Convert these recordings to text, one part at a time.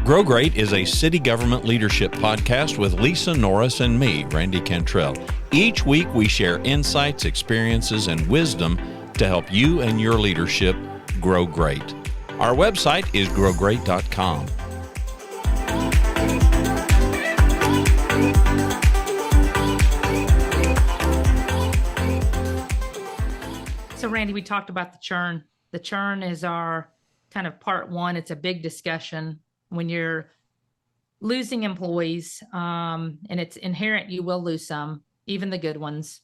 Grow Great is a city government leadership podcast with Lisa Norris and me, Randy Cantrell. Each week we share insights, experiences, and wisdom to help you and your leadership grow great. Our website is growgreat.com. So Randy, we talked about the churn. The churn is our kind of part one. It's a big discussion when you're losing employees, and it's inherent you will lose some, even the good ones.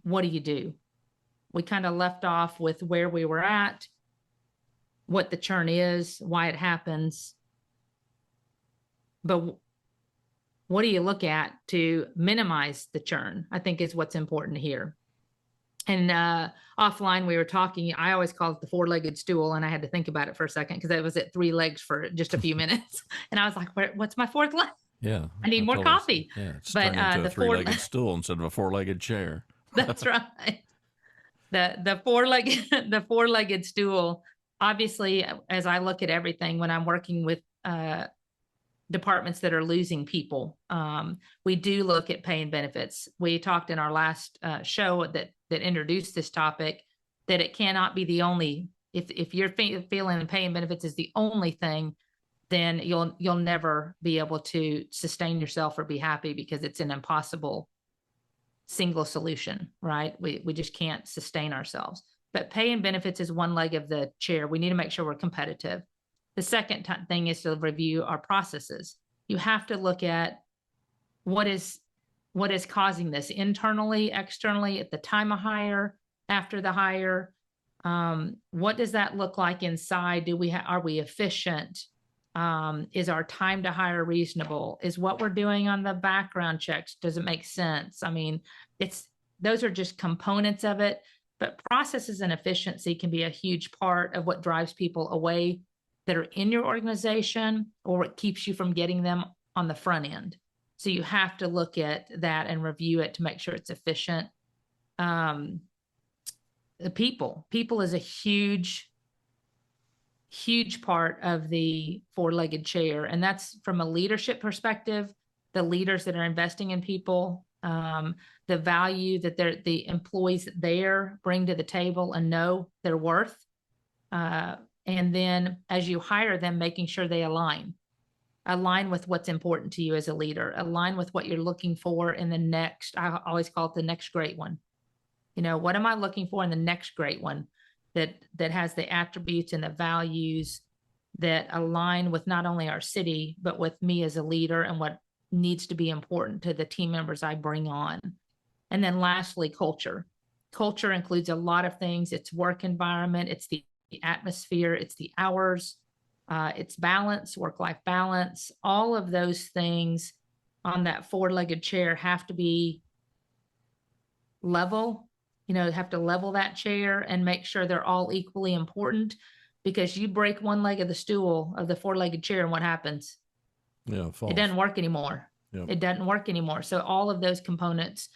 What do you do? We kind of left off with where we were at, what the churn is, why it happens. But what do you look at to minimize the churn? I think is what's important here. And offline, we were talking, I always call it the four-legged stool, and I had to think about it for a second because I was at 3 legs for just a few minutes. And I was like, what's my fourth leg? Yeah. I need more coffee. Yeah, it's turned into a three-legged stool instead of a four-legged chair. That's right. The four-legged stool, obviously, as I look at everything when I'm working with departments that are losing people, we do look at pay and benefits. We talked in our last show that introduced this topic that it cannot be the only. If you're feeling pay and benefits is the only thing, then you'll never be able to sustain yourself or be happy, because it's an impossible single solution, right? We just can't sustain ourselves. But pay and benefits is one leg of the chair. We need to make sure we're competitive. The second thing is to review our processes. You have to look at what is causing this internally, externally, at the time of hire, after the hire. What does that look like inside? Are we efficient? Is our time to hire reasonable? Is what we're doing on the background checks, does it make sense? I mean, those are just components of it, but processes and efficiency can be a huge part of what drives people away that are in your organization, or what keeps you from getting them on the front end. So you have to look at that and review it to make sure it's efficient. The people is a huge part of the four-legged chair. And that's from a leadership perspective, the leaders that are investing in people, the value that the employees there bring to the table and know their worth. And then as you hire them, making sure they align with what's important to you as a leader, align with what you're looking for in the next, I always call it the next great one. You know, what am I looking for in the next great one that has the attributes and the values that align with not only our city, but with me as a leader and what needs to be important to the team members I bring on. And then lastly, culture. Culture includes a lot of things. It's work environment, it's the atmosphere, it's the hours, it's balance, work-life balance. All of those things on that four-legged chair have to be level, have to level that chair and make sure they're all equally important, because you break one leg of the stool of the four-legged chair and what happens? Yeah, it doesn't work anymore. Yep. It doesn't work anymore. So all of those components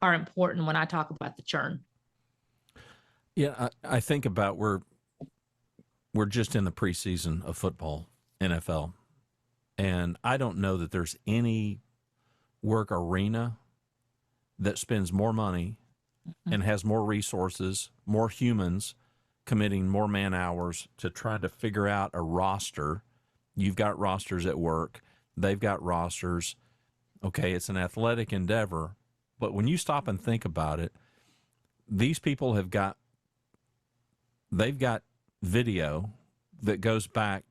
are important when I talk about the churn. Yeah, I think about we're just in the preseason of football, NFL, and I don't know that there's any work arena that spends more money and has more resources, more humans committing more man hours to try to figure out a roster. You've got rosters at work. They've got rosters. Okay, it's an athletic endeavor, but when you stop and think about it, these people they've got video that goes back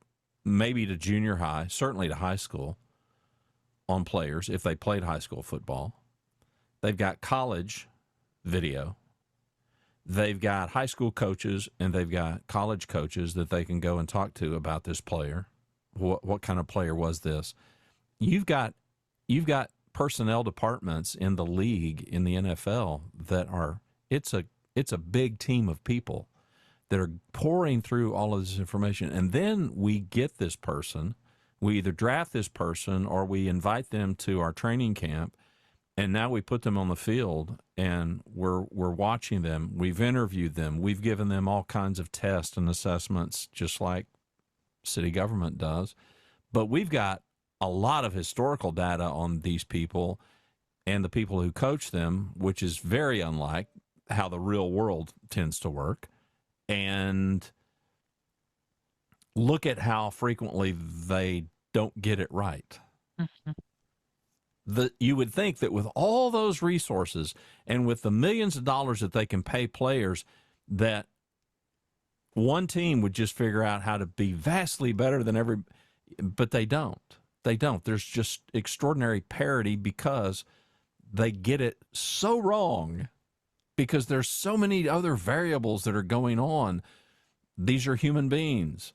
maybe to junior high, certainly to high school, on players if they played high school football. They've got college video. They've got high school coaches and they've got college coaches that they can go and talk to about this player. What kind of player was this? You've got personnel departments in the league, in the NFL, that are it's a big team of people that are pouring through all of this information. And then we get this person, we either draft this person or we invite them to our training camp, and now we put them on the field and we're watching them. We've interviewed them. We've given them all kinds of tests and assessments, just like city government does. But we've got a lot of historical data on these people and the people who coach them, which is very unlike how the real world tends to work. And look at how frequently they don't get it right. Mhm. You would think that with all those resources and with the millions of dollars that they can pay players, that one team would just figure out how to be vastly better than every, but they don't. They don't. There's just extraordinary parity because they get it so wrong, because there's so many other variables that are going on. These are human beings.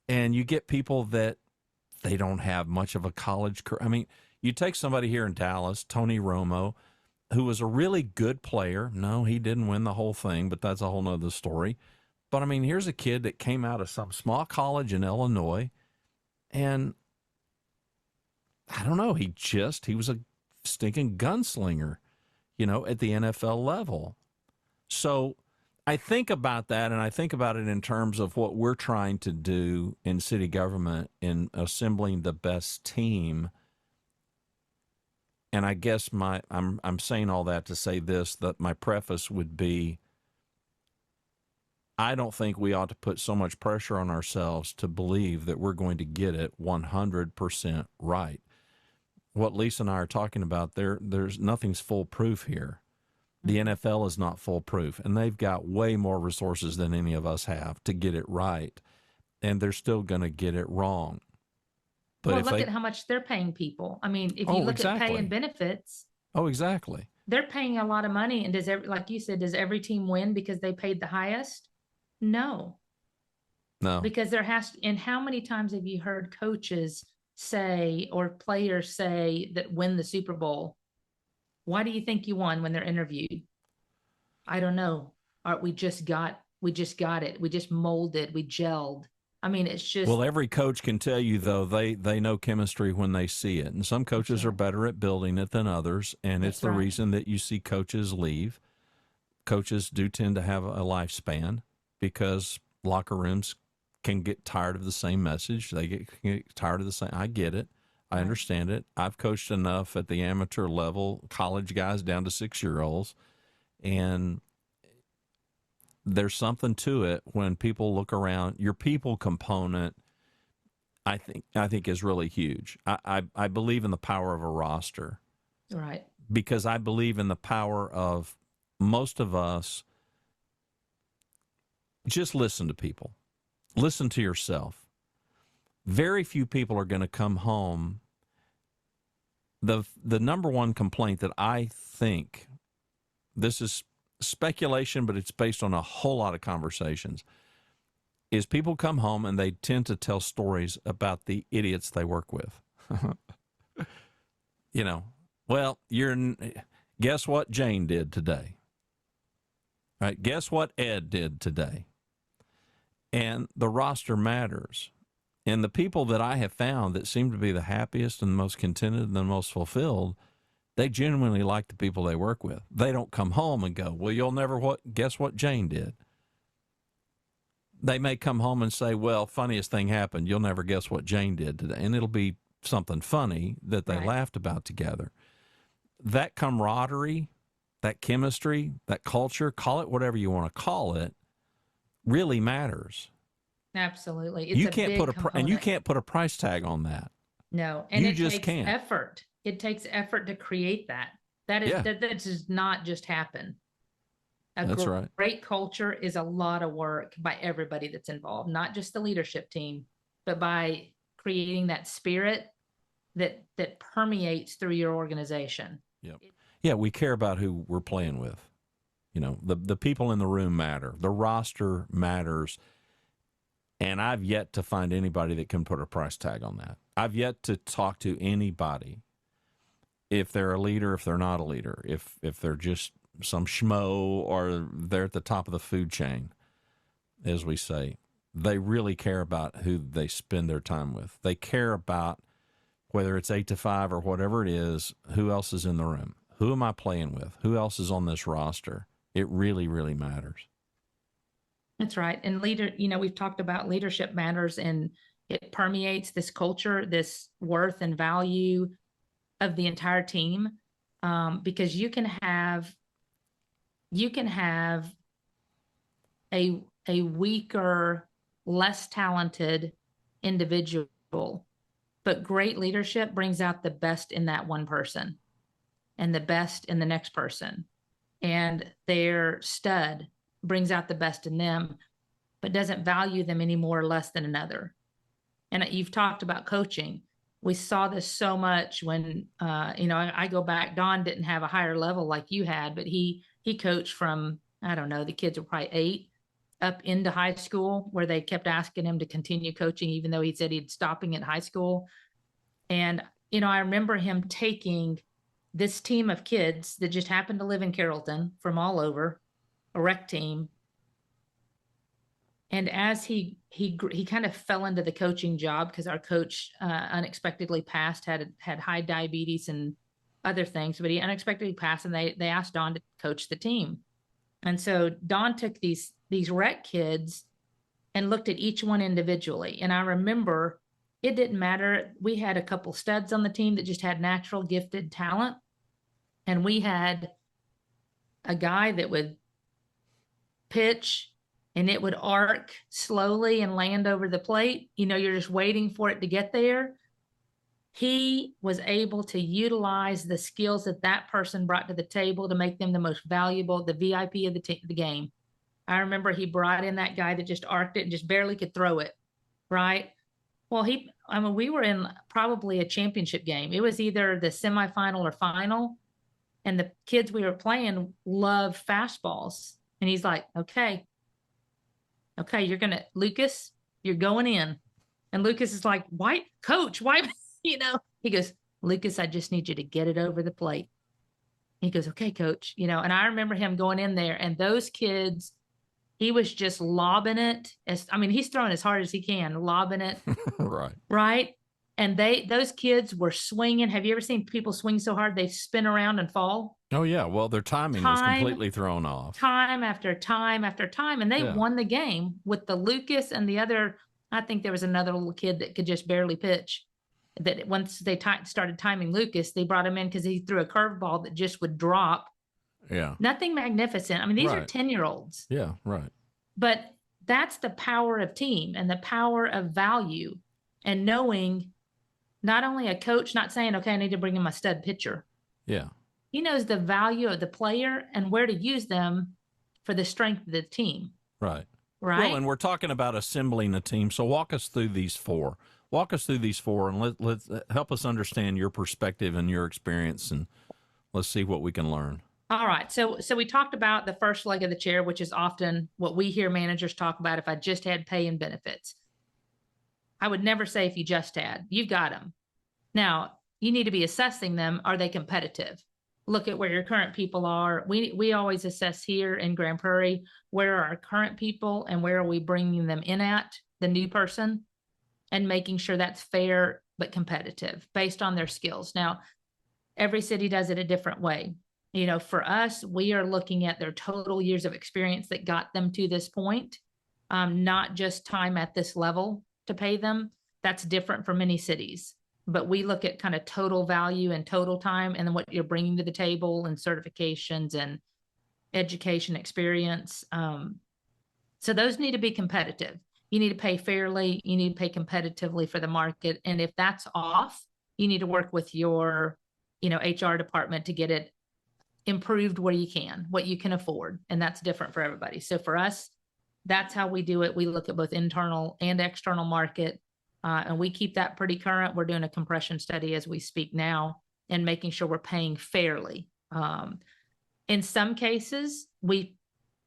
And you get people that they don't have much of a college career. I mean, you take somebody here in Dallas, Tony Romo, who was a really good player. No, he didn't win the whole thing, but that's a whole nother story. But I mean, here's a kid that came out of some small college in Illinois, and I don't know, he was a stinking gunslinger, at the NFL level. So I think about that, and I think about it in terms of what we're trying to do in city government in assembling the best team. And I guess I'm saying all that to say this, that my preface would be, I don't think we ought to put so much pressure on ourselves to believe that we're going to get it 100% right. What Lisa and I are talking about, there's nothing's foolproof here. The NFL is not foolproof, and they've got way more resources than any of us have to get it right, and they're still going to get it wrong. But well, look at how much they're paying people. I mean, if you look at pay and benefits. Oh, exactly. They're paying a lot of money, and like you said, does every team win because they paid the highest? No. Because and how many times have you heard coaches say or players say that win the Super Bowl? Why do you think you won when they're interviewed? I don't know. We just got it. We just molded. We gelled. I mean, it's just. Well, every coach can tell you, though, they know chemistry when they see it. And some coaches are better at building it than others. And it's the reason that you see coaches leave. Coaches do tend to have a lifespan because locker rooms can get tired of the same message. They get tired of the same. I get it. I understand it. I've coached enough at the amateur level, college guys down to 6-year-olds. And there's something to it when people look around. Your people component, I think is really huge. I believe in the power of a roster. Right. Because I believe in the power of most of us. Just listen to people. Listen to yourself. Very few people are going to come home. The number one complaint that I think, this is speculation, but it's based on a whole lot of conversations, is people come home and they tend to tell stories about the idiots they work with. Well, guess what Jane did today? Right? Guess what Ed did today? And the roster matters. And the people that I have found that seem to be the happiest and the most contented and the most fulfilled, they genuinely like the people they work with. They don't come home and go, well, you'll never guess what Jane did. They may come home and say, well, funniest thing happened. You'll never guess what Jane did today. And it'll be something funny that they laughed about together. That camaraderie, that chemistry, that culture, call it whatever you want to call it, really matters. Absolutely. It's you can't put a price tag on that. No, and it just takes can't. effort. It takes effort to create that. That does not just happen. That's right. Great culture is a lot of work by everybody that's involved, not just the leadership team, but by creating that spirit that permeates through your organization. Yep. Yeah, we care about who we're playing with. The people in the room matter. The roster matters. And I've yet to find anybody that can put a price tag on that. I've yet to talk to anybody, if they're a leader, if they're not a leader, if they're just some schmo or they're at the top of the food chain, as we say. They really care about who they spend their time with. They care about whether it's 8 to 5 or whatever it is, who else is in the room. Who am I playing with? Who else is on this roster? It really, really matters. That's right. And we've talked about leadership matters, and it permeates this culture, this worth and value of the entire team. Because you can have a weaker, less talented individual, but great leadership brings out the best in that one person and the best in the next person. And their stud brings out the best in them, but doesn't value them any more or less than another. And you've talked about coaching. We saw this so much when, I go back. Don didn't have a higher level like you had, but he coached from, I don't know, the kids were probably 8 up into high school, where they kept asking him to continue coaching, even though he said he'd stopping at high school. And, I remember him taking this team of kids that just happened to live in Carrollton from all over, a rec team. And as he kind of fell into the coaching job, because our coach unexpectedly passed, had high diabetes and other things, but he unexpectedly passed, and they asked Don to coach the team. And so Don took these rec kids and looked at each one individually. And I remember it didn't matter. We had a couple studs on the team that just had natural gifted talent. And we had a guy that would pitch and it would arc slowly and land over the plate. You're just waiting for it to get there. He was able to utilize the skills that person brought to the table to make them the most valuable, the VIP of the game. I remember he brought in that guy that just arced it and just barely could throw it, right? Well, we were in probably a championship game. It was either the semifinal or final, and the kids we were playing love fastballs. And he's like, okay, Lucas, you're going in. And Lucas is like, why, coach, why, he goes, Lucas, I just need you to get it over the plate. He goes, okay, coach, and I remember him going in there, and those kids, he was just lobbing it. He's throwing as hard as he can, lobbing it. Right. Right. And those kids were swinging. Have you ever seen people swing so hard they spin around and fall? Oh, yeah. Well, their timing was completely thrown off. Time after time after time. And they won the game with the Lucas and the other. I think there was another little kid that could just barely pitch. That once they started timing Lucas, they brought him in because he threw a curveball that just would drop. Yeah. Nothing magnificent. These are 10-year-olds. Yeah, right. But that's the power of team and the power of value, and knowing not only a coach not saying, okay, I need to bring in my stud pitcher. Yeah. He knows the value of the player and where to use them for the strength of the team. Right. Right. Well, and we're talking about assembling a team. So walk us through these four. And let's help us understand your perspective and your experience, and let's see what we can learn. All right. So we talked about the first leg of the chair, which is often what we hear managers talk about. If I just had pay and benefits, I would never say if you just had. You've got them. Now, you need to be assessing them. Are they competitive? Look at where your current people are. We always assess here in Grand Prairie, where are our current people and where are we bringing them in at, the new person, and making sure that's fair but competitive based on their skills. Now, every city does it a different way. For us, we are looking at their total years of experience that got them to this point, not just time at this level to pay them. That's different for many cities. But we look at kind of total value and total time, and then what you're bringing to the table and certifications and education experience. So those need to be competitive. You need to pay fairly. You need to pay competitively for the market. And if that's off, you need to work with your, HR department to get it improved where you can, what you can afford. And that's different for everybody. So for us, that's how we do it. We look at both internal and external market, and we keep that pretty current. We're doing a compression study as we speak now and making sure we're paying fairly. In some cases, we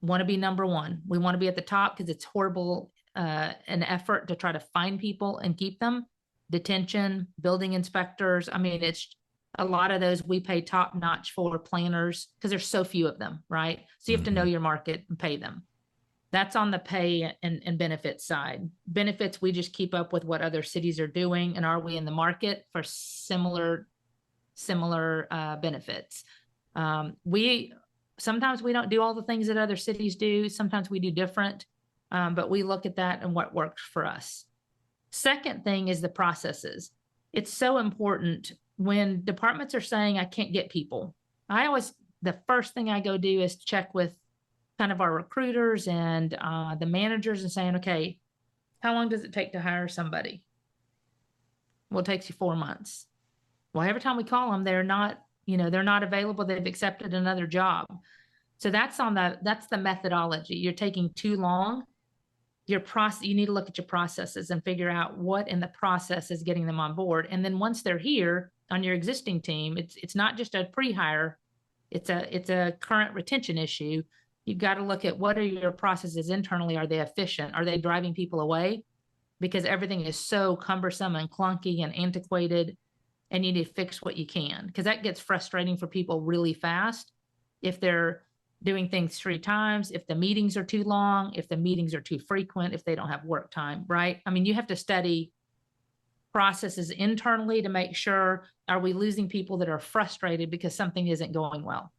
want to be number one. We want to be at the top because it's horrible an effort to try to find people and keep them. Detention, building inspectors. It's a lot of those we pay top notch for, planners, because there's so few of them, right? So you have to know your market and pay them. That's on the pay and benefits side. Benefits, we just keep up with what other cities are doing, and are we in the market for similar benefits. Sometimes we don't do all the things that other cities do. Sometimes we do different. But we look at that and what works for us. Second thing is the processes. It's so important when departments are saying, I can't get people. The first thing I go do is check with kind of our recruiters and the managers and saying, okay, how long does it take to hire somebody? Well, it takes you 4 months. Well, every time we call them, they're not available. They've accepted another job. So that's the methodology. You're taking too long. You need to look at your processes and figure out what in the process is getting them on board. And then once they're here on your existing team, it's not just a pre-hire, it's a current retention issue. You've got to look at what are your processes internally. Are they efficient? Are they driving people away? Because everything is so cumbersome and clunky and antiquated, and you need to fix what you can, because that gets frustrating for people really fast if they're doing things 3 times, if the meetings are too long, if the meetings are too frequent, if they don't have work time, right? I mean, you have to study processes internally to make sure, are we losing people that are frustrated because something isn't going well?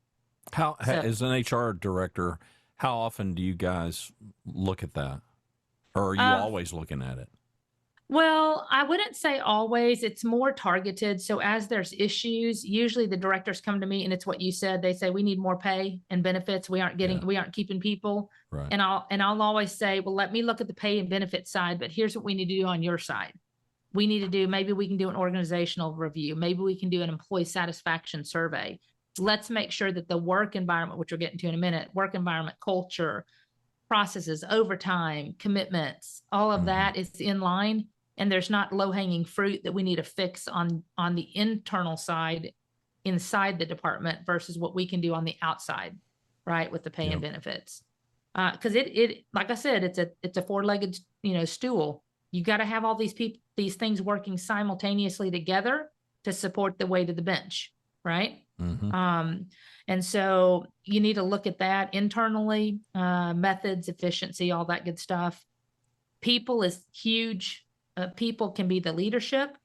As an HR director, how often do you guys look at that? Or are you always looking at it? Well, I wouldn't say always. It's more targeted. So as there's issues, usually the directors come to me, and it's what you said. They say, we need more pay and benefits. We aren't keeping people. Right. And I'll always say, well, let me look at the pay and benefit side, but here's what we need to do on your side. Maybe we can do an organizational review. Maybe we can do an employee satisfaction survey. Let's make sure that the work environment, which we'll get into in a minute, work environment, culture, processes, overtime, commitments, all of that is in line. And there's not low-hanging fruit that we need to fix on the internal side inside the department versus what we can do on the outside, right, with the pay and benefits. Because it like I said, it's a 4-legged stool. You got to have all these things working simultaneously together to support the weight of the bench, right? And so you need to look at that internally, methods, efficiency, all that good stuff. People is huge. People can be the leadership.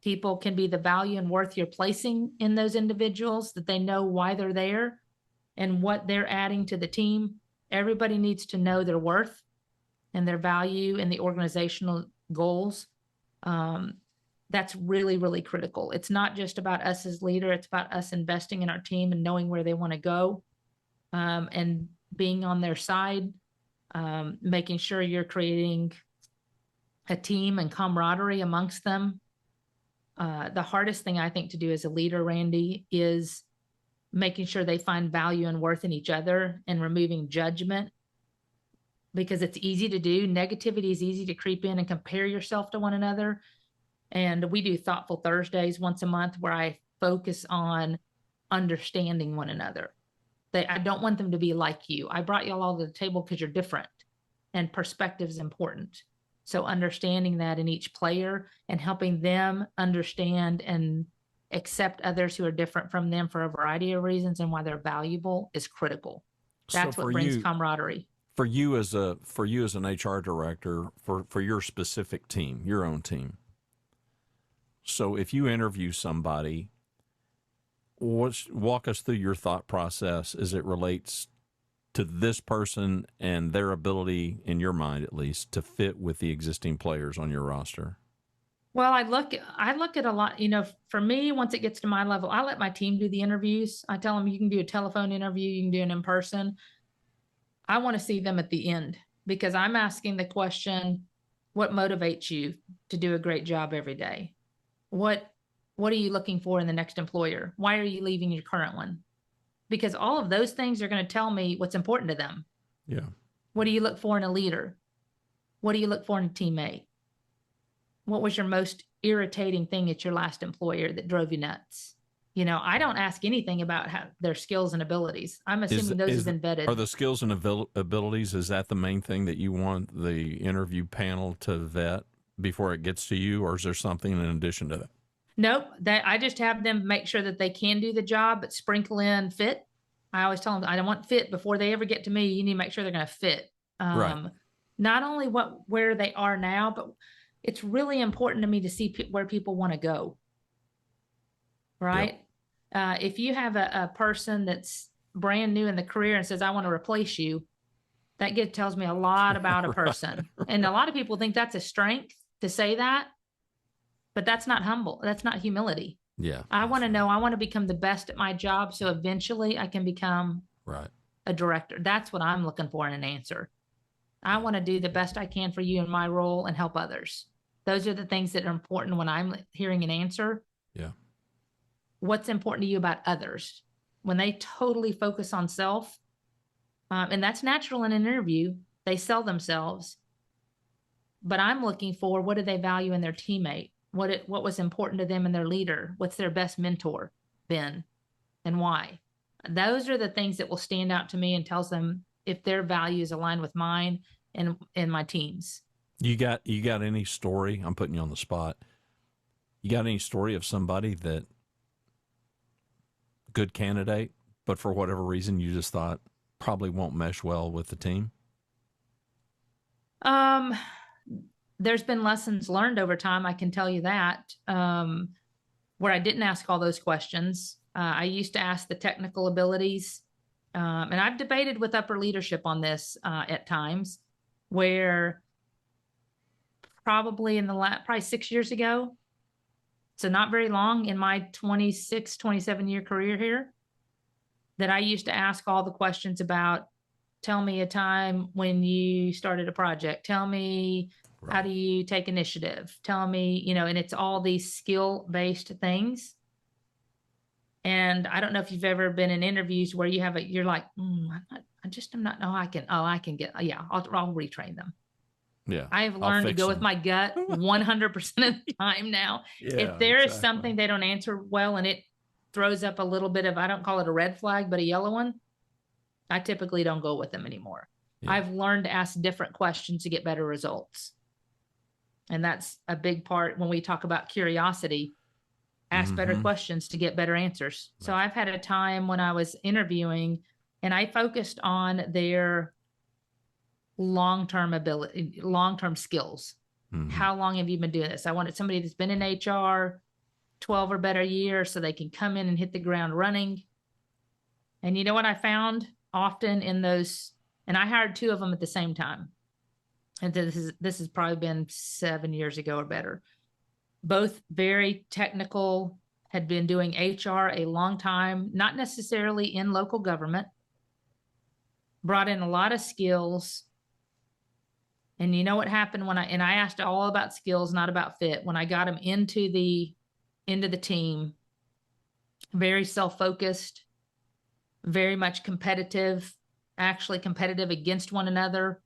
People can be the value and worth you're placing in those individuals, that they know why they're there and what they're adding to the team. Everybody needs to know their worth and their value and the organizational goals. That's really, really critical. It's not just about us as leader. It's about us investing in our team and knowing where they want to go, and being on their side, making sure you're creating a team and camaraderie amongst them. The hardest thing I think to do as a leader, Randy, is making sure they find value and worth in each other and removing judgment, because it's easy to do. Negativity is easy to creep in and compare yourself to one another. And we do Thoughtful Thursdays once a month where I focus on understanding one another. I don't want them to be like you. I brought y'all all to the table because you're different, and perspective is important. So understanding that in each player and helping them understand and accept others who are different from them for a variety of reasons and why they're valuable is critical. That's what brings camaraderie. For you as an HR director, for your specific team, your own team. So if you interview somebody, walk us through your thought process as it relates to this person and their ability, in your mind at least, to fit with the existing players on your roster. Well, I look at a lot, for me, once it gets to my level, I let my team do the interviews. I tell them, you can do a telephone interview, you can do an in-person. I want to see them at the end, because I'm asking the question, what motivates you to do a great job every day? What are you looking for in the next employer? Why are you leaving your current one? Because all of those things are going to tell me what's important to them. Yeah. What do you look for in a leader? What do you look for in a teammate? What was your most irritating thing at your last employer that drove you nuts? I don't ask anything about their skills and abilities. I'm assuming those have been vetted. Are the skills and abilities, is that the main thing that you want the interview panel to vet before it gets to you, or is there something in addition to that? Nope. I just have them make sure that they can do the job, but sprinkle in fit. I always tell them, I don't want fit before they ever get to me. You need to make sure they're going to fit. Right. Not only where they are now, but it's really important to me to see where people want to go. Right. Yep. If you have a person that's brand new in the career and says, I want to replace you, tells me a lot about a Right. person. And a lot of people think that's a strength to say that, but that's not humble. That's not humility. Yeah. I that's want to right. know, I want to become the best at my job. So eventually I can become Right. a director. That's what I'm looking for in an answer. I Yeah. want to do the best I can for you in my role and help others. Those are the things that are important when I'm hearing an answer. Yeah. What's important to you about others? When they totally focus on self, and that's natural in an interview, they sell themselves. But I'm looking for, what do they value in their teammate? What was important to them in their leader? What's their best mentor been, and why? Those are the things that will stand out to me and tells them if their values align with mine and my team's. You got any story? I'm putting you on the spot. You got any story of somebody that good candidate, but for whatever reason you just thought probably won't mesh well with the team? Um, there's been lessons learned over time. I can tell you that. Where I didn't ask all those questions. I used to ask the technical abilities. And I've debated with upper leadership on this at times, where probably probably 6 years ago, so not very long in my 26, 27 year career here, that I used to ask all the questions about, tell me a time when you started a project. Tell me, how Right. do you take initiative? Tell me, and it's all these skill-based things. And I don't know if you've ever been in interviews where you're like, I'm not, no, I can get, yeah, I'll retrain them. Yeah. I have I'll learned to fix go with them. my gut 100% of the time now. Yeah, If there is exactly. something they don't answer well and it throws up a little bit of, I don't call it a red flag, but a yellow one, I typically don't go with them anymore. Yeah. I've learned to ask different questions to get better results. And that's a big part when we talk about curiosity. Ask better Mhm. questions to get better answers. So I've had a time when I was interviewing and I focused on their long-term ability, long-term skills. Mhm. How long have you been doing this? I wanted somebody that's been in HR 12 or better years so they can come in and hit the ground running. And you know what I found often in those, and I hired 2 of them at the same time. And this has probably been 7 years ago or better. Both very technical, had been doing HR a long time, not necessarily in local government, brought in a lot of skills. And you know what happened when I asked all about skills, not about fit, when I got them into the team, very self-focused, very much competitive, actually competitive against one another,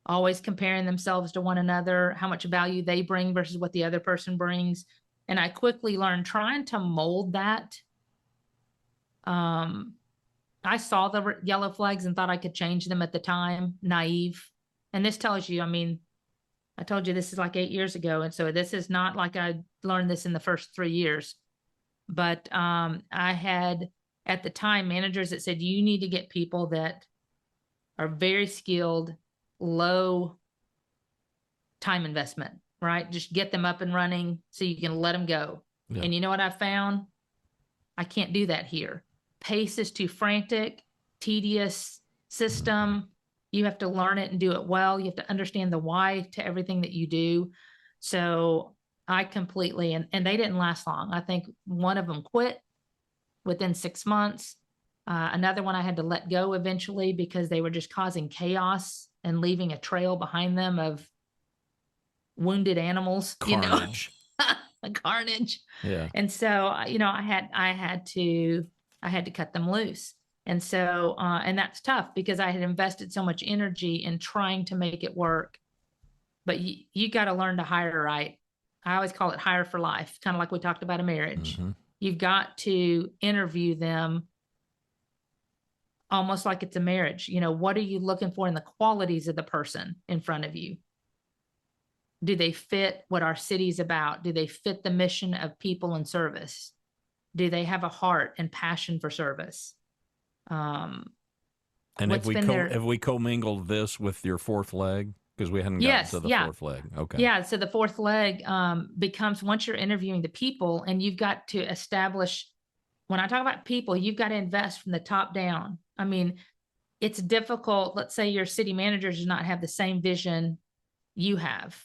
always comparing themselves to one another, how much value they bring versus what the other person brings. And I quickly learned, trying to mold that. I saw the yellow flags and thought I could change them at the time, naive. And this tells you, I mean, I told you this is like 8 years ago. And so this is not like I learned this in the first 3 years. But I had at the time managers that said, you need to get people that are very skilled, low time investment, right? Just get them up and running so you can let them go. Yeah. And you know what I found? I can't do that here. Pace is too frantic, tedious system. You have to learn it and do it well. You have to understand the why to everything that you do. So I completely, and they didn't last long. I think one of them quit within 6 months. Another one I had to let go eventually because they were just causing chaos and leaving a trail behind them of wounded animals, Carnage. Carnage. Yeah. And so, I had to cut them loose. And so, and that's tough because I had invested so much energy in trying to make it work. But you got to learn to hire right. I always call it hire for life, kind of like we talked about a marriage. Mm-hmm. You've got to interview them almost like it's a marriage. What are you looking for in the qualities of the person in front of you? Do they fit what our city's about? Do they fit the mission of people and service? Do they have a heart and passion for service? And What's been their... have we commingled this with your fourth leg? Because we hadn't gotten to the fourth leg. Okay. Yeah. So the fourth leg becomes, once you're interviewing the people and you've got to establish, when I talk about people, you've got to invest from the top down. I mean, it's difficult. Let's say your city manager does not have the same vision you have,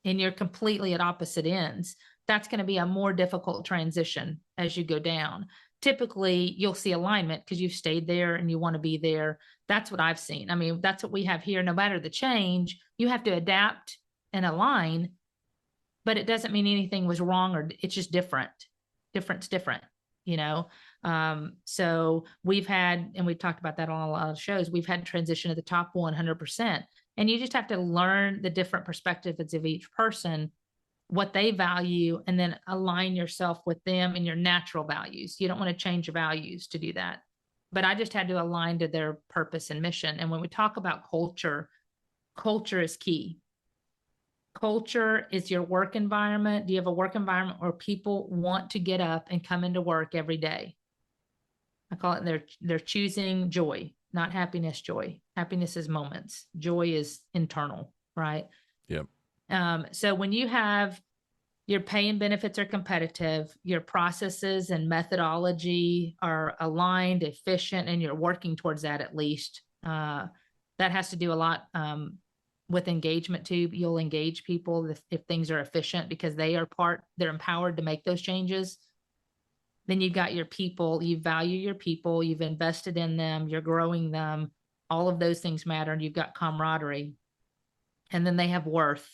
and you're completely at opposite ends. That's going to be a more difficult transition as you go down. Typically, you'll see alignment because you've stayed there and you want to be there. That's what I've seen. I mean, that's what we have here. No matter the change, you have to adapt and align, but it doesn't mean anything was wrong, or it's just different. Different's different, you know? So we've had, and we've talked about that on a lot of shows, we've had transition at the top 100%. And you just have to learn the different perspectives of each person, what they value, and then align yourself with them and your natural values. You don't want to change your values to do that. But I just had to align to their purpose and mission. And when we talk about culture, culture is key. Culture is your work environment. Do you have a work environment where people want to get up and come into work every day? I call it they're choosing joy, not happiness. Joy. Happiness is moments. Joy is internal, right? Yep. So when you have your pay and benefits are competitive, your processes and methodology are aligned, efficient, and you're working towards that at least. That has to do a lot with engagement too. You'll engage people if things are efficient because they're empowered to make those changes. Then you've got your people, you value your people, you've invested in them, you're growing them. All of those things matter, and you've got camaraderie. And then they have worth.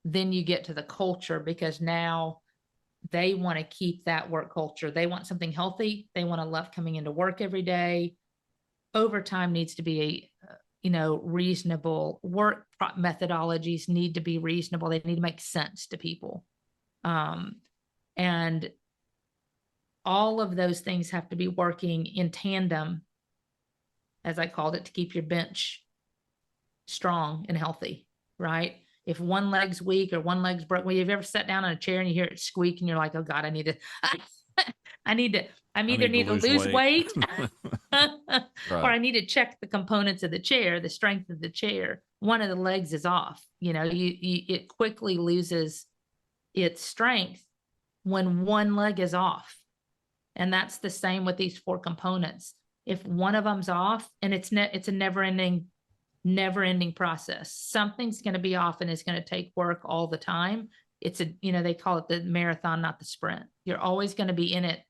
Then you get to the culture, because now they want to keep that work culture. They want something healthy. They want to love coming into work every day. Overtime needs to be reasonable. Work methodologies need to be reasonable. They need to make sense to people. And all of those things have to be working in tandem, as I called it, to keep your bench strong and healthy, right? If one leg's weak or one leg's broke, well, you've ever sat down in a chair and you hear it squeak and you're like, oh God, I need to lose weight Right. or I need to check the components of the chair, the strength of the chair. One of the legs is off. It quickly loses its strength when one leg is off. And that's the same with these 4 components. If one of them's off, and it's a never ending process, something's going to be off, and it's going to take work all the time. They call it the marathon, not the sprint. You're always going to be in it,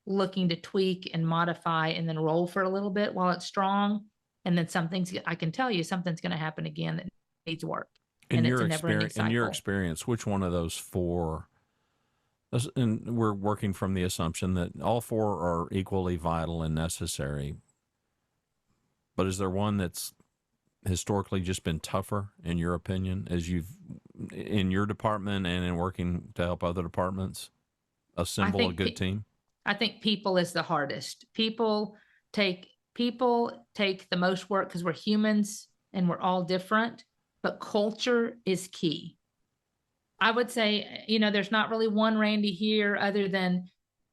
looking to tweak and modify and then roll for a little bit while it's strong. And then I can tell you something's going to happen again that needs work. And it's a never-ending cycle. In your experience, which one of those 4, and we're working from the assumption that all 4 are equally vital and necessary, but is there one that's historically just been tougher, in your opinion, as you've in your department and in working to help other departments assemble a good team? I think people is the hardest. People take the most work because we're humans and we're all different, but culture is key. I would say, there's not really one Randy here other than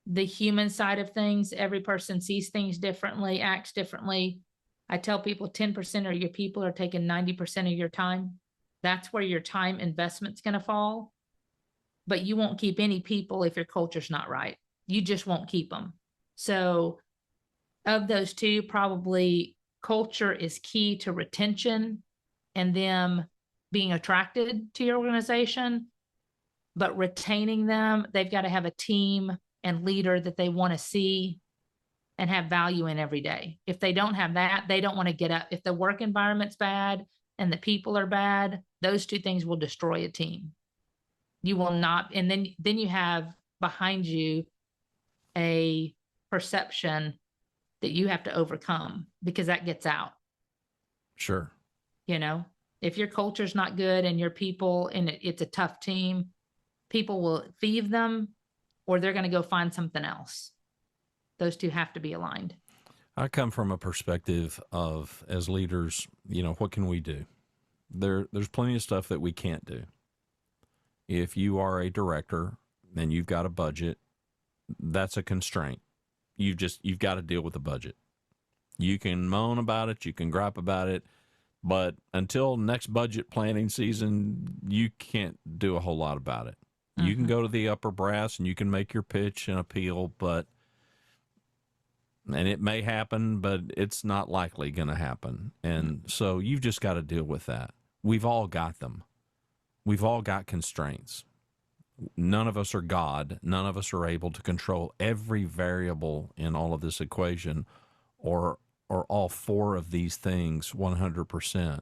the human side of things. Every person sees things differently, acts differently. I tell people 10% of your people are taking 90% of your time. That's where your time investment's going to fall. But you won't keep any people if your culture's not right. You just won't keep them. So of those 2, probably culture is key to retention and them being attracted to your organization. But retaining them, they've got to have a team and leader that they want to see and have value in every day. If they don't have that, they don't want to get up. If the work environment's bad and the people are bad, those 2 things will destroy a team. You will not. And then you have behind you a perception that you have to overcome, because that gets out. Sure. If your culture's not good and your people, and it's a tough team, people will thieve them, or they're going to go find something else. Those 2 have to be aligned. I come from a perspective of, as leaders, what can we do? There's plenty of stuff that we can't do. If you are a director and you've got a budget, that's a constraint. You've got to deal with the budget. You can moan about it, you can gripe about it, but until next budget planning season, you can't do a whole lot about it. You can go to the upper brass and you can make your pitch and appeal, but And it may happen, but it's not likely going to happen. And so you've just got to deal with that. We've all got them. We've all got constraints. None of us are God. None of us are able to control every variable in all of this equation, or all four of these things 100%.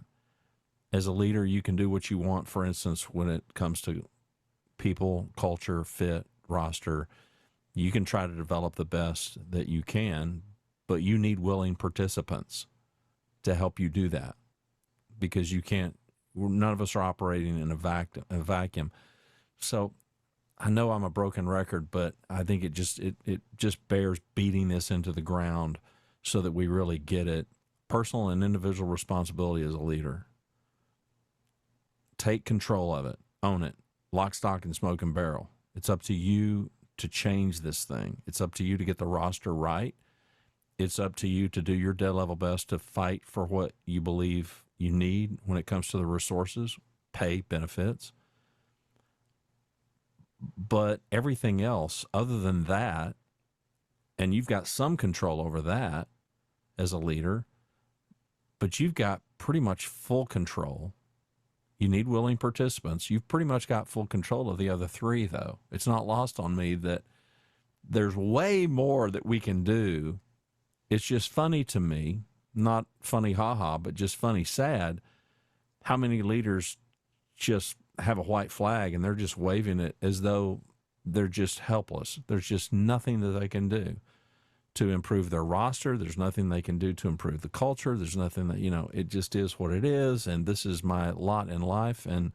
As a leader, you can do what you want, for instance, when it comes to people, culture, fit, roster. You can try to develop the best that you can, but you need willing participants to help you do that, because you can't, none of us are operating in a vacuum. So I know I'm a broken record, but I think it just bears beating this into the ground so that we really get it. Personal and individual responsibility as a leader. Take control of it. Own it. Lock, stock, and smoke and barrel. It's up to you to change this thing. It's up to you to get the roster right. It's up to you to do your dead level best to fight for what you believe you need when it comes to the resources, pay, benefits. But everything else other than that, and you've got some control over that as a leader, but you've got pretty much full control. You need willing participants. You've pretty much got full control of the other three, though. It's not lost on me that there's way more that we can do. It's just funny to me, not funny ha-ha, but just funny sad, how many leaders just have a white flag and they're just waving it as though they're just helpless. There's just nothing that they can do to improve their roster. There's nothing they can do to improve the culture. There's nothing that, it just is what it is. And this is my lot in life. And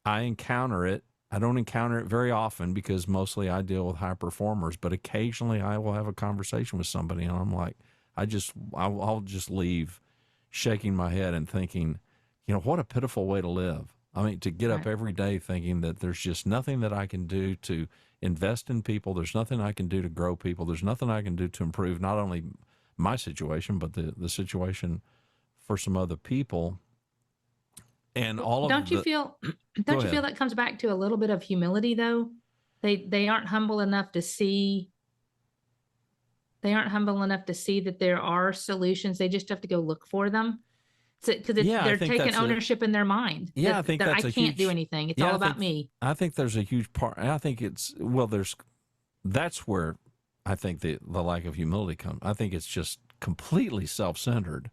I encounter it. I don't encounter it very often because mostly I deal with high performers, but occasionally I will have a conversation with somebody and I'm like, I'll just leave shaking my head and thinking, what a pitiful way to live. I mean, to get up every day thinking that there's just nothing that I can do to invest in people. There's nothing I can do to grow people. There's nothing I can do to improve not only my situation, but the situation for some other people. And all Don't you feel that comes back to a little bit of humility, though? They aren't humble enough to see. They aren't humble enough to see that there are solutions. They just have to go look for them. Because they're taking ownership in their mind. Yeah, I think that's I can't do anything. It's all about me. I think there's a huge part. I think that's where I think the lack of humility comes. I think it's just completely self-centered.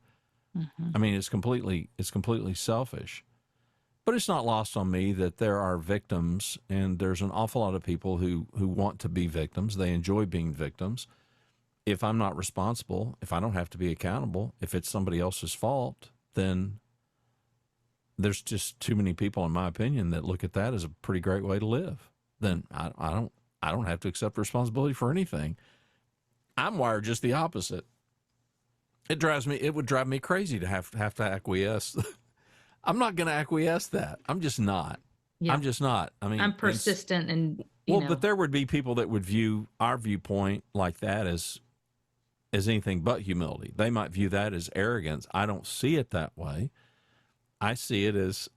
Mm-hmm. I mean, it's completely selfish. But it's not lost on me that there are victims, and there's an awful lot of people who want to be victims. They enjoy being victims. If I'm not responsible, if I don't have to be accountable, if it's somebody else's fault, then there's just too many people, in my opinion, that look at that as a pretty great way to live. Then I don't have to accept responsibility for anything. I'm wired just the opposite. It would drive me crazy to have to acquiesce. I'm not going to acquiesce that. I'm just not. Yeah. I'm just not. I mean, I'm persistent and but there would be people that would view our viewpoint like that as anything but humility. They might view that as arrogance. I don't see it that way. I see it as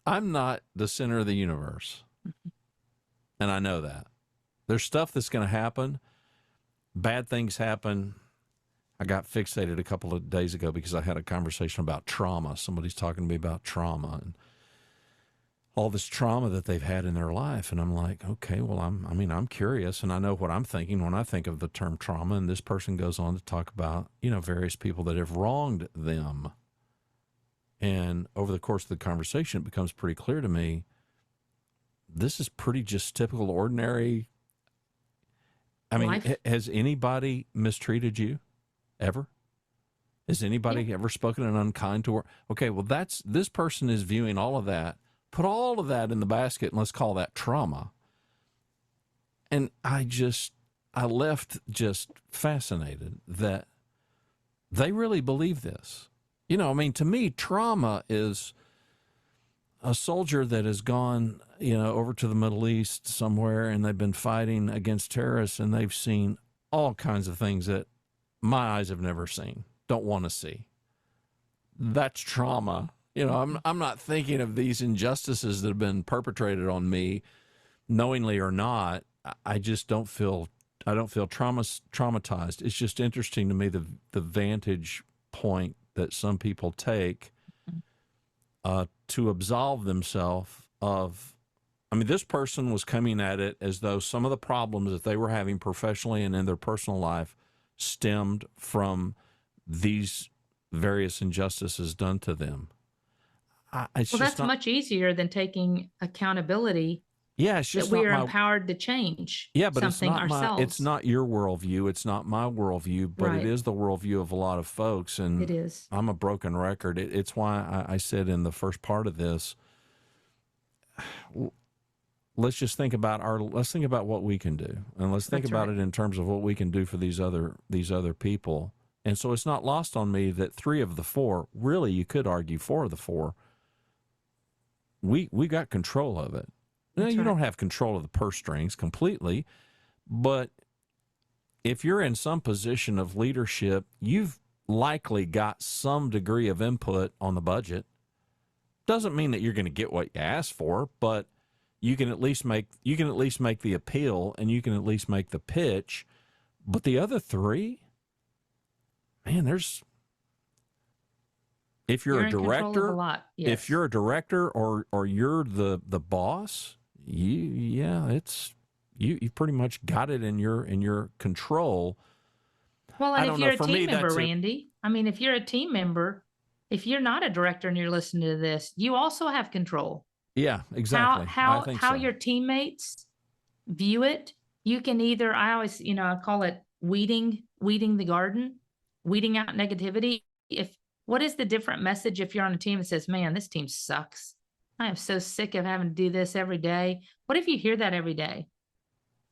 I'm not the center of the universe. And I know that. There's stuff that's going to happen. Bad things happen. I got fixated a couple of days ago because I had a conversation about trauma. Somebody's talking to me about trauma and all this trauma that they've had in their life. And I'm like, okay, well, I'm curious, and I know what I'm thinking when I think of the term trauma. And this person goes on to talk about, various people that have wronged them. And over the course of the conversation, it becomes pretty clear to me, this is pretty just typical, ordinary. I mean, has anybody mistreated you ever? Has anybody ever spoken an unkind to her? Okay, well, this person is viewing all of that. Put all of that in the basket and let's call that trauma. And I left just fascinated that they really believe this. To me, trauma is a soldier that has gone, over to the Middle East somewhere and they've been fighting against terrorists and they've seen all kinds of things that my eyes have never seen, don't want to see. That's trauma. I'm not thinking of these injustices that have been perpetrated on me, knowingly or not. I just don't feel I don't feel traumatized. It's just interesting to me the vantage point that some people take to absolve themselves of. I mean, this person was coming at it as though some of the problems that they were having professionally and in their personal life stemmed from these various injustices done to them. It's Well, just that's not. much easier than taking accountability Yeah, it's that just we not are my. empowered to change Yeah, but it's something not my. It's ourselves. not your worldview. It's not my worldview. But it Right. is the worldview of a lot of folks, It and is. I'm a broken record. It's why I said in the first part of this, let's just think about let's think about what we can do, and let's think That's about right. it in terms of what we can do for these other people. And so it's not lost on me that 3 of the 4, really you could argue 4 of the 4, we got control of it. Now, That's you right. don't have control of the purse strings completely, but if you're in some position of leadership, you've likely got some degree of input on the budget. Doesn't mean that you're going to get what you asked for, but you can at least make the appeal, and you can at least make the pitch. But the other 3, man, if you're You're a in control of a director, lot. if Yes. you're a director or you're the boss, you pretty much got it in your control. Well, I and if don't know. you're a For team me, member, that's it. Randy, I mean, if you're a team member, if you're not a director and you're listening to this, you also have control. Yeah, How exactly. I how think how so. your teammates view it, you can either, I always, I call it weeding the garden, weeding out negativity. If What is the different message if you're on a team that says, man, this team sucks. I am so sick of having to do this every day. What if you hear that every day?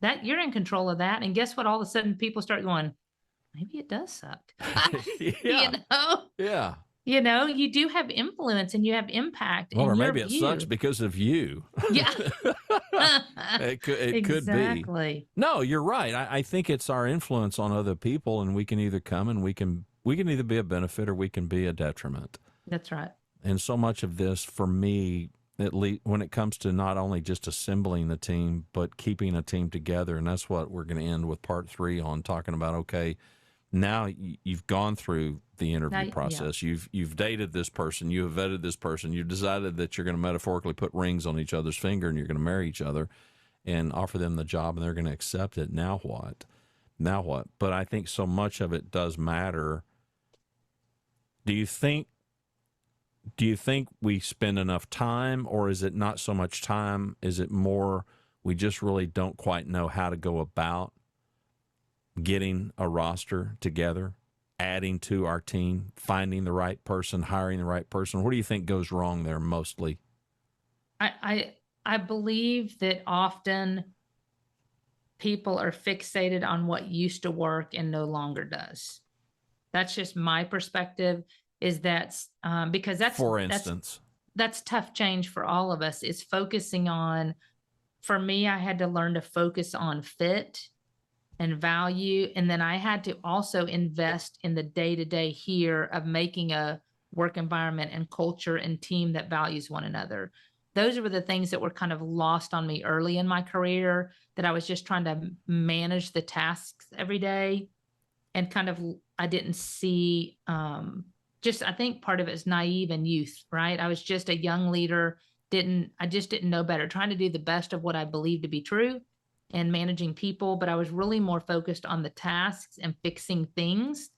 That you're in control of that. And guess what? All of a sudden people start going, maybe it does suck. you Yeah, know, yeah. you do have influence and you have impact Well, in or your maybe it sucks view. because of you. Yeah. It could be. Exactly. No, you're right. I think it's our influence on other people, and we can either come and we can either be a benefit or we can be a detriment. That's right. And so much of this, for me, at least when it comes to not only just assembling the team, but keeping a team together, and that's what we're going to end with part 3 on, talking about. Okay, now you've gone through the interview Yeah. process. You've dated this person. You have vetted this person. You've decided that you're going to metaphorically put rings on each other's finger and you're going to marry each other and offer them the job, and they're going to accept it. Now what? Now what? But I think so much of it does matter. Do you think we spend enough time, or is it not so much time? Is it more we just really don't quite know how to go about getting a roster together, adding to our team, finding the right person, hiring the right person? What do you think goes wrong there mostly? I believe that often people are fixated on what used to work and no longer does. That's just my perspective. Is that because For instance, that's tough change for all of us. Is focusing on. For me, I had to learn to focus on fit and value, and then I had to also invest in the day to day here of making a work environment and culture and team that values one another. Those were the things that were kind of lost on me early in my career, that I was just trying to manage the tasks every day, and kind of I didn't see just, I think part of it is naive and youth, right? I was just a young leader, I just didn't know better, trying to do the best of what I believed to be true and managing people, but I was really more focused on the tasks and fixing things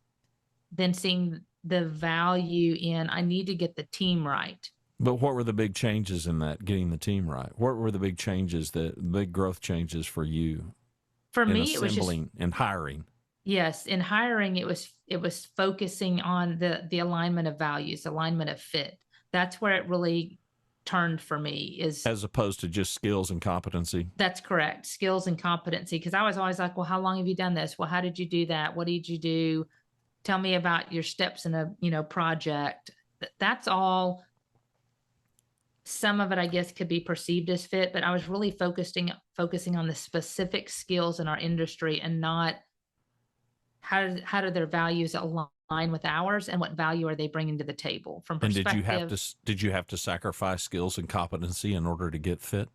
than seeing the value in, I need to get the team right. but what were the big changes in that, getting the team right? What were the big changes, the big growth changes for you For in me, it was just, assembling and hiring? yes, in hiring, it was focusing on the alignment of values, alignment of fit. That's where it really turned for me. Is As opposed to just skills and competency? That's correct. Skills and competency. Because I was always like, well, how long have you done this? Well, how did you do that? What did you do? Tell me about your steps in a project. That's all. Some of it, I guess, could be perceived as fit, but I was really focusing on the specific skills in our industry, and not how do their values align with ours, and what value are they bringing to the table from And perspective. did you have to sacrifice skills and competency in order to get fit?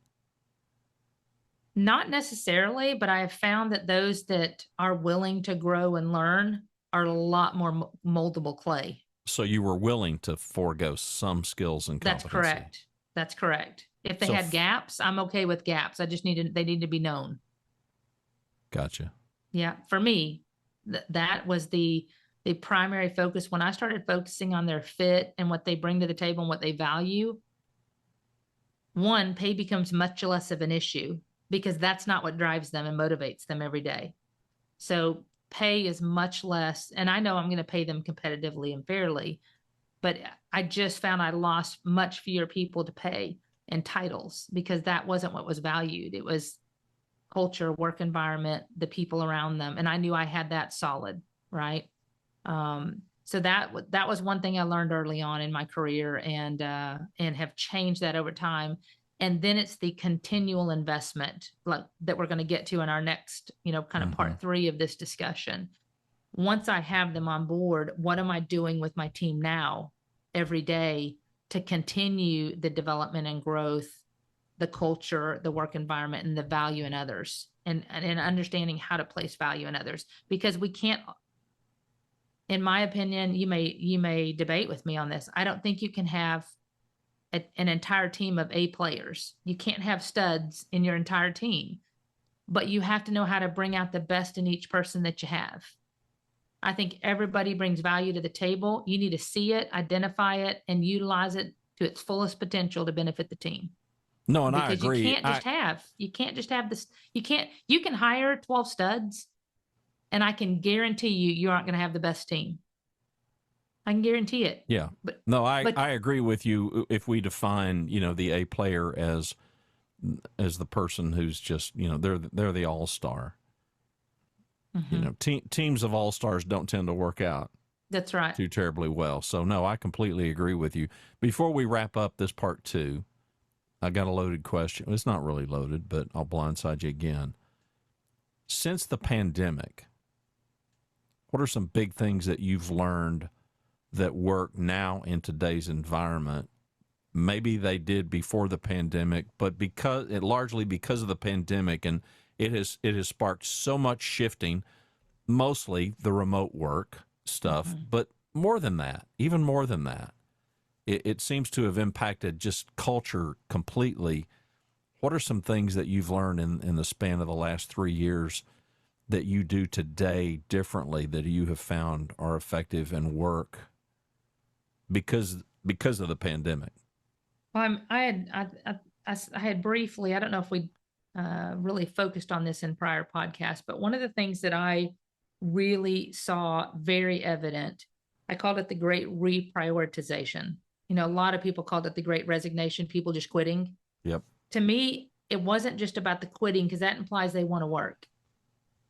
Not necessarily, but I have found that those that are willing to grow and learn are a lot more moldable clay. So you were willing to forego some skills and That's competency. correct. That's correct. If they So had gaps, I'm okay with gaps. I just they need to be known. Gotcha. Yeah, for me, that was the primary focus. When I started focusing on their fit and what they bring to the table and what they value, one, pay becomes much less of an issue because that's not what drives them and motivates them every day. So pay is much less, and I know I'm going to pay them competitively and fairly, but I just found I lost much fewer people to pay and titles because that wasn't what was valued. It was culture, work environment, the people around them. And I knew I had that solid, right? So that was one thing I learned early on in my career and have changed that over time. And then it's the continual investment like that we're going to get to in our next, kind of part 3 of this discussion. Once I have them on board, what am I doing with my team now every day to continue the development and growth, the culture, the work environment, and the value in others, and understanding how to place value in others? Because we can't, in my opinion, you may debate with me on this. I don't think you can have an entire team of A players. You can't have studs in your entire team, but you have to know how to bring out the best in each person that you have. I think everybody brings value to the table. You need to see it, identify it, and utilize it to its fullest potential to benefit the team. No, and because I agree. You can't just have this. You can hire 12 studs, and I can guarantee you aren't going to have the best team. I can guarantee it. Yeah. But no, I agree with you. If we define, the A player as the person who's just, they're the all-star. Teams of all-stars don't tend to work out. That's right. Too terribly well. So no, I completely agree with you. Before we wrap up this part 2, I got a loaded question. It's not really loaded, but I'll blindside you again. Since the pandemic, what are some big things that you've learned that work now in today's environment? Maybe they did before the pandemic, but largely because of the pandemic, and it has sparked so much shifting, mostly the remote work stuff, but more than that, even more than that, it seems to have impacted just culture completely. What are some things that you've learned in the span of the last 3 years that you do today differently that you have found are effective and work because of the pandemic? Well, I had briefly, I don't know if we really focused on this in prior podcasts, but one of the things that I really saw very evident, I called it the great reprioritization. A lot of people called it the great resignation, people just quitting. Yep. To me, it wasn't just about the quitting because that implies they want to work.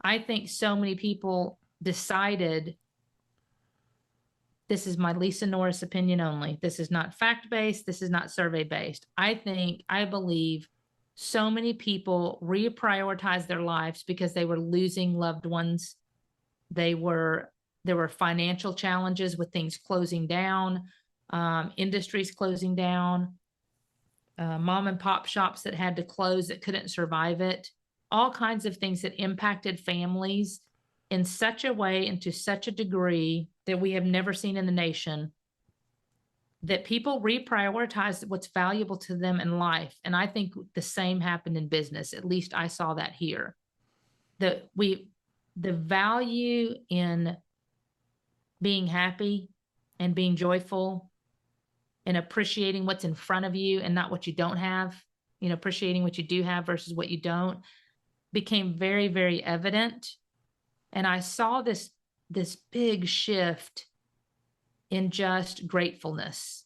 I think so many people decided, this is my Lisa Norris opinion only. This is not fact-based. This is not survey-based. I believe so many people reprioritized their lives because they were losing loved ones. There were financial challenges with things closing down, industries closing down, mom and pop shops that had to close that couldn't survive it, all kinds of things that impacted families in such a way and to such a degree that we have never seen in the nation, that people reprioritized what's valuable to them in life. And I think the same happened in business. At least I saw that here. The value in being happy and being joyful and appreciating what's in front of you and not what you don't have, appreciating what you do have versus what you don't, became very, very evident. And I saw this big shift in just gratefulness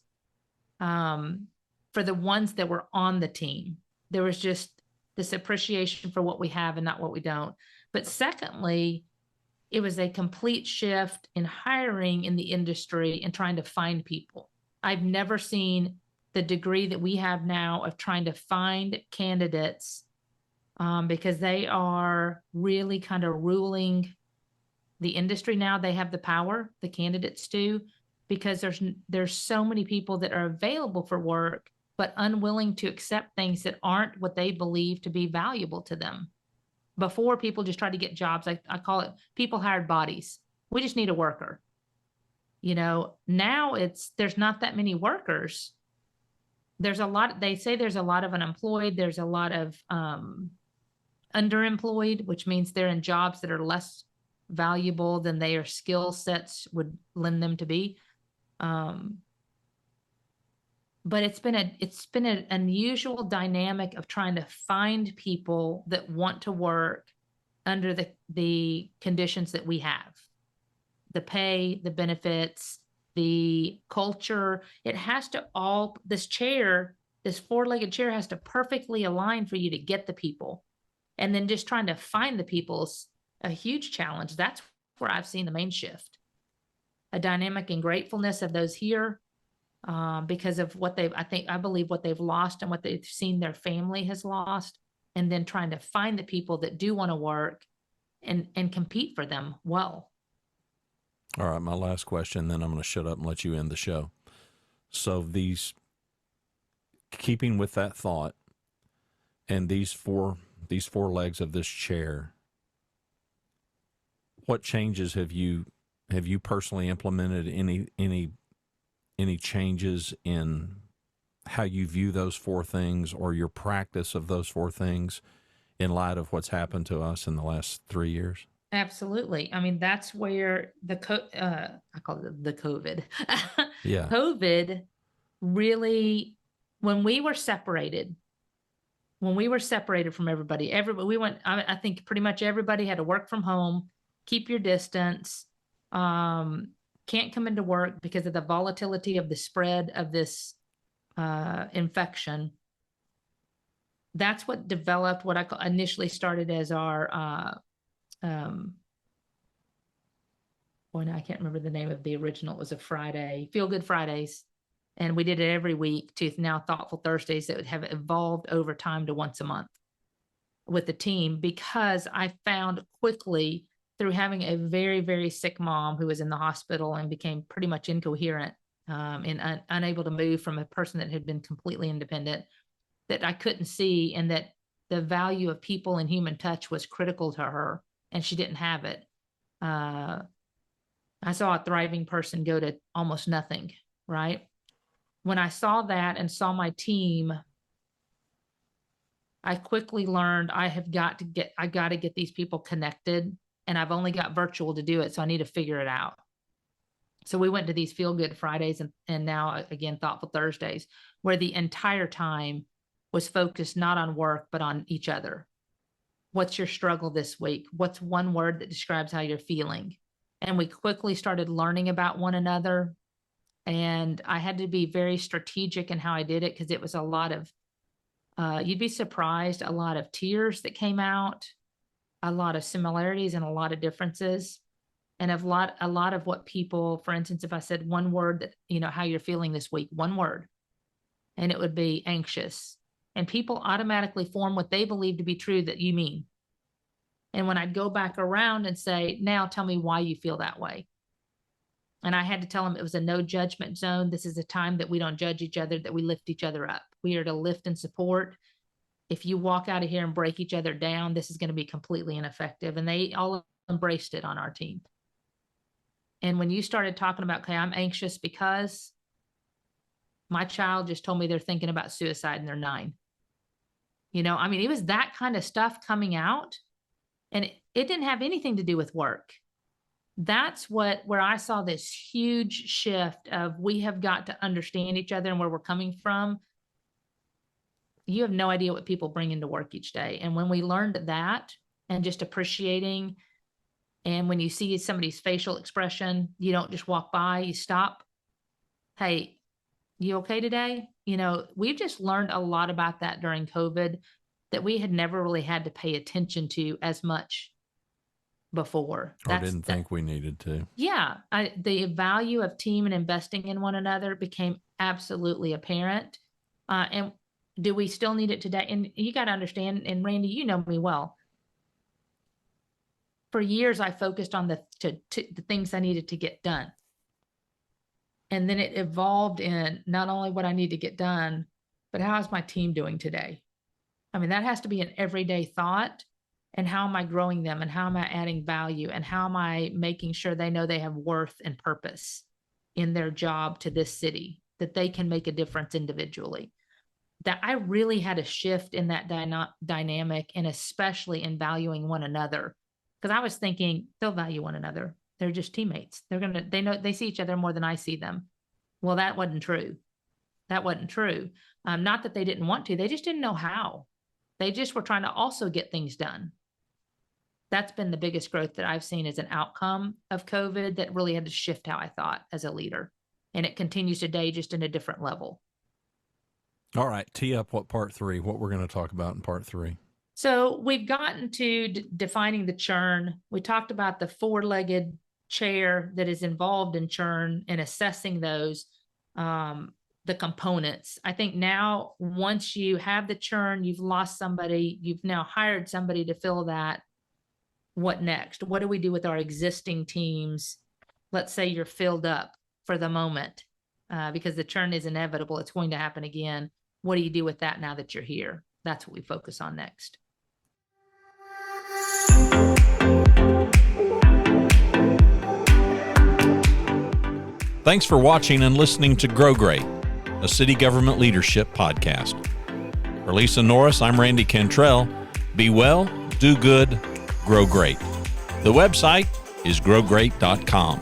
for the ones that were on the team. There was just this appreciation for what we have and not what we don't. But secondly, it was a complete shift in hiring in the industry and trying to find people. I've never seen the degree that we have now of trying to find candidates because they are really kind of ruling the industry now. They have the power, the candidates do, because there's so many people that are available for work but unwilling to accept things that aren't what they believe to be valuable to them. Before, people just tried to get jobs. I call it people hired bodies. We just need a worker. Now there's not that many workers. There's a lot, they say there's a lot of unemployed. There's a lot of underemployed, which means they're in jobs that are less valuable than their skill sets would lend them to be. But it's been an unusual dynamic of trying to find people that want to work under the conditions that we have. The pay, the benefits, the culture. It has to all, this four-legged chair has to perfectly align for you to get the people. And then just trying to find the people's a huge challenge. That's where I've seen the main shift. A dynamic and gratefulness of those here because of what I believe what they've lost and what they've seen their family has lost. And then trying to find the people that do want to work and compete for them well. All right, my last question, then I'm going to shut up and let you end the show. So keeping with that thought and these four legs of this chair, what changes have you personally implemented? Any changes in how you view those four things or your practice of those four things in light of what's happened to us in the last 3 years? Absolutely. I mean, that's where I call it the COVID. Yeah. COVID really, when we were separated from everybody, I think pretty much everybody had to work from home, keep your distance, can't come into work because of the volatility of the spread of this infection. That's what developed what initially started as our I can't remember the name of the original. It was a Friday, Feel Good Fridays. And we did it every week to now Thoughtful Thursdays that would have evolved over time to once a month with the team, because I found quickly through having a very, very sick mom who was in the hospital and became pretty much incoherent and unable to move from a person that had been completely independent, that I couldn't see, and that the value of people and human touch was critical to her, and she didn't have it. I saw a thriving person go to almost nothing, right? When I saw that and saw my team, I quickly learned I got to get these people connected, and I've only got virtual to do it. So I need to figure it out. So we went to these Feel Good Fridays and now again, Thoughtful Thursdays, where the entire time was focused not on work, but on each other. What's your struggle this week? What's one word that describes how you're feeling? And we quickly started learning about one another. And I had to be very strategic in how I did it, because it was a lot of, you'd be surprised, a lot of tears that came out, a lot of similarities and a lot of differences. And a lot of what people, for instance, if I said one word that, how you're feeling this week, one word, and it would be anxious. And people automatically form what they believe to be true that you mean. And when I'd go back around and say, now tell me why you feel that way. And I had to tell them it was a no judgment zone. This is a time that we don't judge each other, that we lift each other up. We are to lift and support. If you walk out of here and break each other down, this is going to be completely ineffective. And they all embraced it on our team. And when you started talking about, okay, I'm anxious because my child just told me they're thinking about suicide and they're 9. It was that kind of stuff coming out, and it didn't have anything to do with work. That's where I saw this huge shift of, we have got to understand each other and where we're coming from. You have no idea what people bring into work each day. And when we learned that, and just appreciating, and when you see somebody's facial expression, you don't just walk by, you stop. Hey, you okay today? We've just learned a lot about that during COVID that we had never really had to pay attention to as much before. Or didn't think we needed to. Yeah. The value of team and investing in one another became absolutely apparent. And do we still need it today? And you got to understand, and Randy, you know me well. For years, I focused on the things I needed to get done. And then it evolved in not only what I need to get done, but how is my team doing today? I mean, that has to be an everyday thought. And how am I growing them? And how am I adding value? And how am I making sure they know they have worth and purpose in their job to this city, that they can make a difference individually? That I really had a shift in that dynamic, and especially in valuing one another. Because I was thinking they'll value one another. They're just teammates. They see each other more than I see them. Well, that wasn't true. That wasn't true. Not that they didn't want to, they just didn't know how. They just were trying to also get things done. That's been the biggest growth that I've seen as an outcome of COVID that really had to shift how I thought as a leader. And it continues today, just in a different level. All right. Tee up what we're going to talk about in part 3. So we've gotten to defining the churn. We talked about the 4-legged chair that is involved in churn and assessing those, the components. I think now, once you have the churn, you've lost somebody, you've now hired somebody to fill that. What next? What do we do with our existing teams? Let's say you're filled up for the moment, because the churn is inevitable. It's going to happen again. What do you do with that now that you're here? That's what we focus on next. Thanks for watching and listening to Grow Great, a city government leadership podcast. For Lisa Norris, I'm Randy Cantrell. Be well, do good, grow great. The website is growgreat.com.